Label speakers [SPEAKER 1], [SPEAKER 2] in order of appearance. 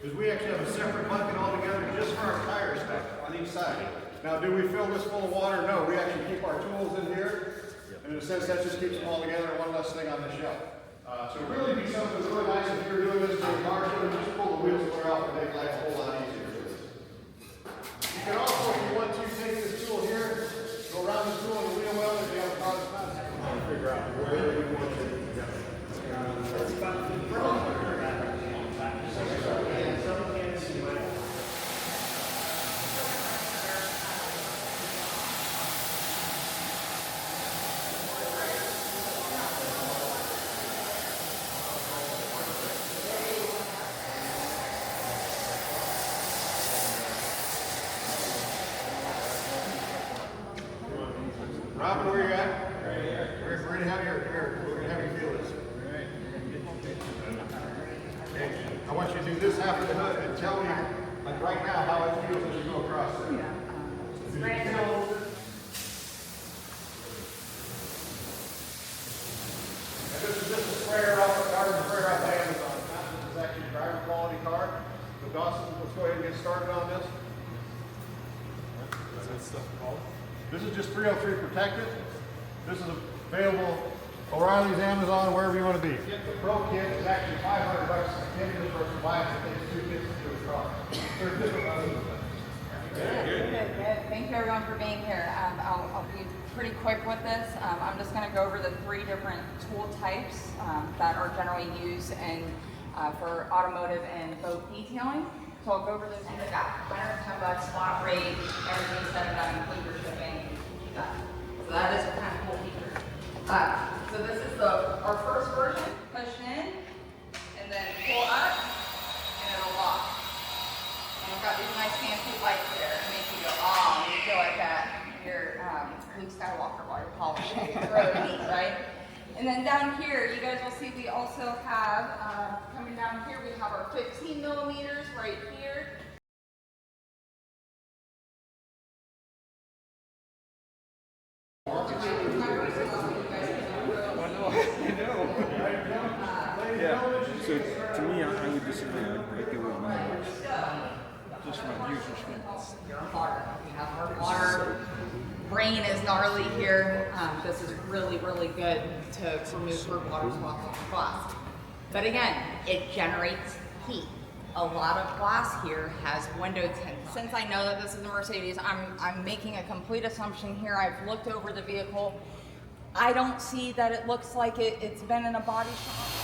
[SPEAKER 1] is we actually have a separate bucket altogether just for our tire stack on each side. Now, do we fill this full of water? No, we actually keep our tools in here, and in a sense that just keeps them all together, one less thing on the shelf. So it really be something that's really nice if you're doing this to a car show, just pull the wheels clear off and make life a whole lot easier. You can also, if you want to, take this tool here, go around the tool and the wheel well, if you have a car that's not figure out where we want to go. Robin, where you at? Right here. We're going to have you feel this. Okay. I want you to do this half of the hood and tell me, like right now, how it feels as you go across there. Yeah. And this is just a sprayer off the carbon sprayer off the Amazon. This is actually a driver quality card. So Dawson, let's go ahead and get started on this. What's that stuff called? This is just 303 protected. This is available O'Reilly's, Amazon, wherever you want to be. The Pro kit is actually $500 a kit versus buying it takes 2 kits to do a car. They're different others.
[SPEAKER 2] Good. Thank you everyone for being here. I'll be pretty quick with this. I'm just going to go over the 3 different tool types that are generally used for automotive and boat detailing. So I'll go over those. I've got $110 spot rate, everything set up, include your shipping. So that is a kind of cool feature. So this is our first version. Push in, and then pull up, and it'll lock. And we've got these nice fancy lights there to make you go, oh, you feel like you're Luke Skywalker while you're polishing. It's really neat, right? And then down here, you guys will see we also have, coming down here, we have our 15 millimeters right here.
[SPEAKER 3] Yeah, so to me, I would disagree. I think it would be just from a user's standpoint.
[SPEAKER 2] We have our brain is gnarly here. This is really, really good to remove for water swap off the glass. But again, it generates heat. A lot of glass here has window tint. Since I know that this is a Mercedes, I'm making a complete assumption here. I've looked over the vehicle. I don't see that it looks like it's been in a body shop.